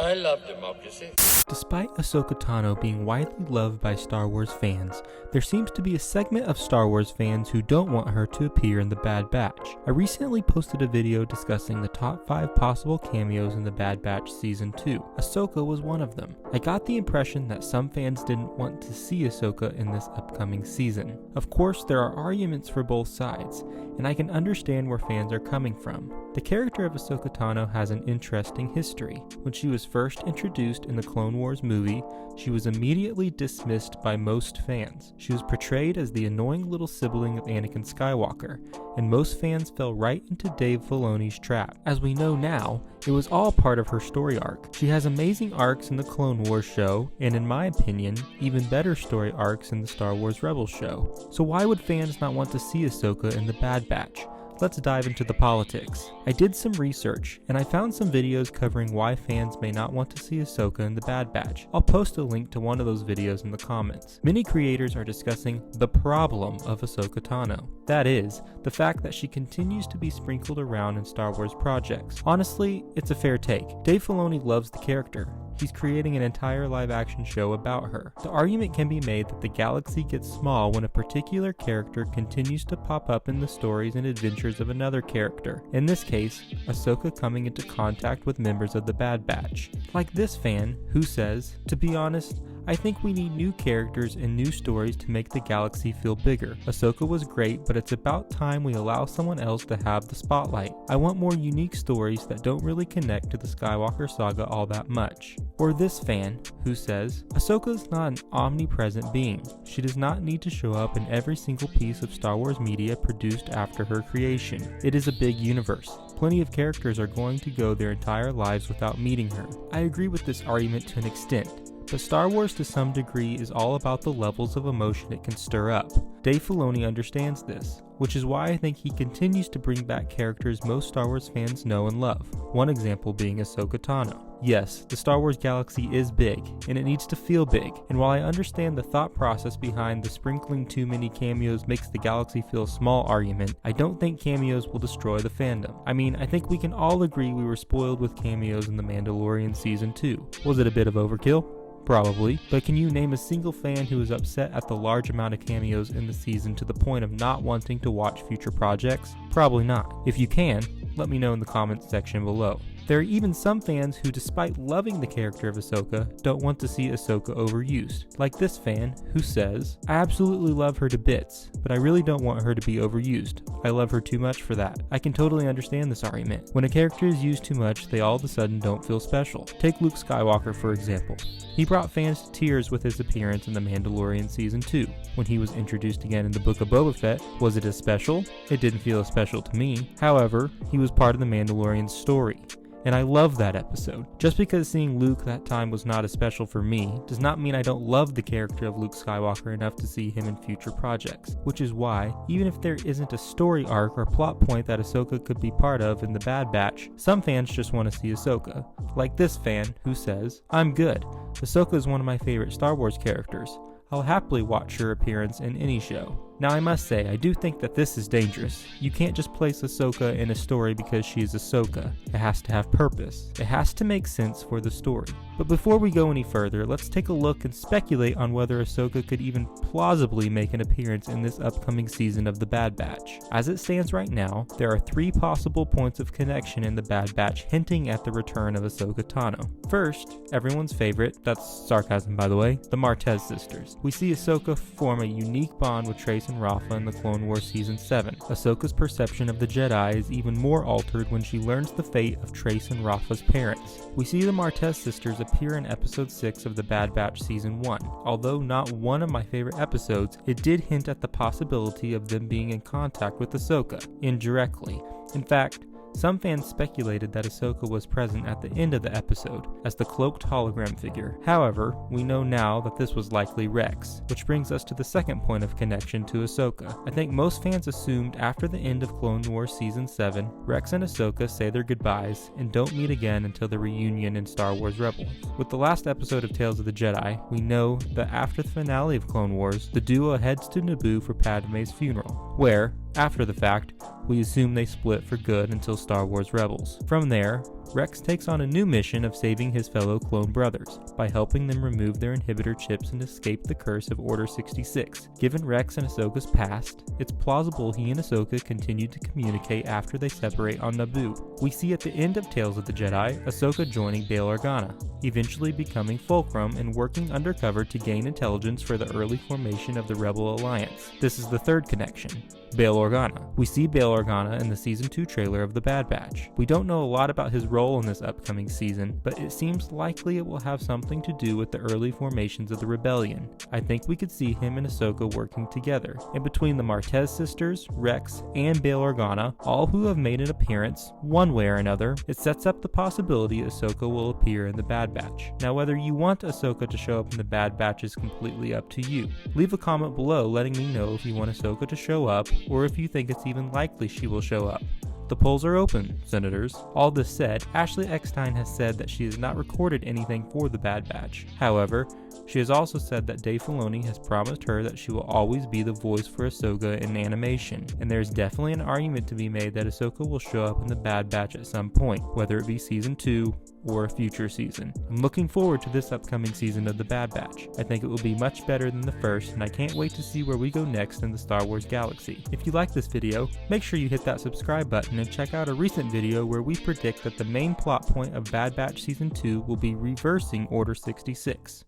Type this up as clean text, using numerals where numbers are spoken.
I love democracy. Despite Ahsoka Tano being widely loved by Star Wars fans, there seems to be a segment of Star Wars fans who don't want her to appear in The Bad Batch. I recently posted a video discussing the top 5 possible cameos in The Bad Batch Season 2. Ahsoka was one of them. I got the impression that some fans didn't want to see Ahsoka in this upcoming season. Of course, there are arguments for both sides, and I can understand where fans are coming from. The character of Ahsoka Tano has an interesting history. When she was first introduced in the Clone Wars movie, she was immediately dismissed by most fans. She was portrayed as the annoying little sibling of Anakin Skywalker, and most fans fell right into Dave Filoni's trap. As we know now, it was all part of her story arc. She has amazing arcs in the Clone Wars show, and in my opinion, even better story arcs in the Star Wars Rebels show. So why would fans not want to see Ahsoka in The Bad Batch? Let's dive into the politics. I did some research, and I found some videos covering why fans may not want to see Ahsoka in The Bad Batch. I'll post a link to one of those videos in the comments. Many creators are discussing the problem of Ahsoka Tano. That is, the fact that she continues to be sprinkled around in Star Wars projects. Honestly, it's a fair take. Dave Filoni loves the character. He's creating an entire live-action show about her. The argument can be made that the galaxy gets small when a particular character continues to pop up in the stories and adventures of another character. In this case, Ahsoka coming into contact with members of the Bad Batch. Like this fan, who says, "To be honest, I think we need new characters and new stories to make the galaxy feel bigger. Ahsoka was great, but it's about time we allow someone else to have the spotlight. I want more unique stories that don't really connect to the Skywalker saga all that much." Or this fan, who says, "Ahsoka is not an omnipresent being. She does not need to show up in every single piece of Star Wars media produced after her creation. It is a big universe. Plenty of characters are going to go their entire lives without meeting her." I agree with this argument to an extent, but Star Wars to some degree is all about the levels of emotion it can stir up. Dave Filoni understands this, which is why I think he continues to bring back characters most Star Wars fans know and love. One example being Ahsoka Tano. Yes, the Star Wars galaxy is big, and it needs to feel big, and while I understand the thought process behind the sprinkling too many cameos makes the galaxy feel small argument, I don't think cameos will destroy the fandom. I mean, I think we can all agree we were spoiled with cameos in The Mandalorian Season 2. Was it a bit of overkill? Probably, but can you name a single fan who was upset at the large amount of cameos in the season to the point of not wanting to watch future projects? Probably not. If you can, let me know in the comments section below. There are even some fans who, despite loving the character of Ahsoka, don't want to see Ahsoka overused. Like this fan, who says, "I absolutely love her to bits, but I really don't want her to be overused. I love her too much for that." I can totally understand this argument. When a character is used too much, they all of a sudden don't feel special. Take Luke Skywalker for example. He brought fans to tears with his appearance in The Mandalorian Season 2. When he was introduced again in the Book of Boba Fett, was it as special? It didn't feel as special to me. However, he was part of the Mandalorian's story, and I love that episode. Just because seeing Luke that time was not as special for me does not mean I don't love the character of Luke Skywalker enough to see him in future projects, which is why, even if there isn't a story arc or plot point that Ahsoka could be part of in The Bad Batch, some fans just want to see Ahsoka. Like this fan, who says, "I'm good. Ahsoka is one of my favorite Star Wars characters. I'll happily watch her appearance in any show." Now I must say, I do think that this is dangerous. You can't just place Ahsoka in a story because she is Ahsoka. It has to have purpose. It has to make sense for the story. But before we go any further, let's take a look and speculate on whether Ahsoka could even plausibly make an appearance in this upcoming season of The Bad Batch. As it stands right now, there are 3 possible points of connection in The Bad Batch hinting at the return of Ahsoka Tano. First, everyone's favorite, that's sarcasm by the way, the Martez sisters. We see Ahsoka form a unique bond with Trace and Rafa in the Clone Wars Season 7. Ahsoka's perception of the Jedi is even more altered when she learns the fate of Trace and Rafa's parents. We see the Martez sisters appear in Episode 6 of The Bad Batch Season 1. Although not one of my favorite episodes, it did hint at the possibility of them being in contact with Ahsoka, indirectly. In fact, some fans speculated that Ahsoka was present at the end of the episode as the cloaked hologram figure. However, we know now that this was likely Rex, which brings us to the second point of connection to Ahsoka. I think most fans assumed after the end of Clone Wars Season 7, Rex and Ahsoka say their goodbyes and don't meet again until the reunion in Star Wars Rebels. With the last episode of Tales of the Jedi, we know that after the finale of Clone Wars, the duo heads to Naboo for Padme's funeral, where, after the fact, we assume they split for good until Star Wars Rebels. From there, Rex takes on a new mission of saving his fellow clone brothers by helping them remove their inhibitor chips and escape the curse of Order 66. Given Rex and Ahsoka's past, it's plausible he and Ahsoka continued to communicate after they separate on Naboo. We see at the end of Tales of the Jedi, Ahsoka joining Bail Organa, eventually becoming Fulcrum and working undercover to gain intelligence for the early formation of the Rebel Alliance. This is the third connection. Bail Organa. We see Bail Organa in the Season 2 trailer of The Bad Batch. We don't know a lot about his role in this upcoming season, but it seems likely it will have something to do with the early formations of the Rebellion. I think we could see him and Ahsoka working together. And between the Martez sisters, Rex, and Bail Organa, all who have made an appearance, one way or another, it sets up the possibility Ahsoka will appear in The Bad Batch. Now whether you want Ahsoka to show up in The Bad Batch is completely up to you. Leave a comment below letting me know if you want Ahsoka to show up, or if you think it's even likely she will show up. The polls are open, Senators. All this said, Ashley Eckstein has said that she has not recorded anything for The Bad Batch. However, she has also said that Dave Filoni has promised her that she will always be the voice for Ahsoka in animation, and there is definitely an argument to be made that Ahsoka will show up in The Bad Batch at some point, whether it be Season 2 or a future season. I'm looking forward to this upcoming season of The Bad Batch. I think it will be much better than the first, and I can't wait to see where we go next in the Star Wars galaxy. If you like this video, make sure you hit that subscribe button and check out a recent video where we predict that the main plot point of Bad Batch Season 2 will be reversing Order 66.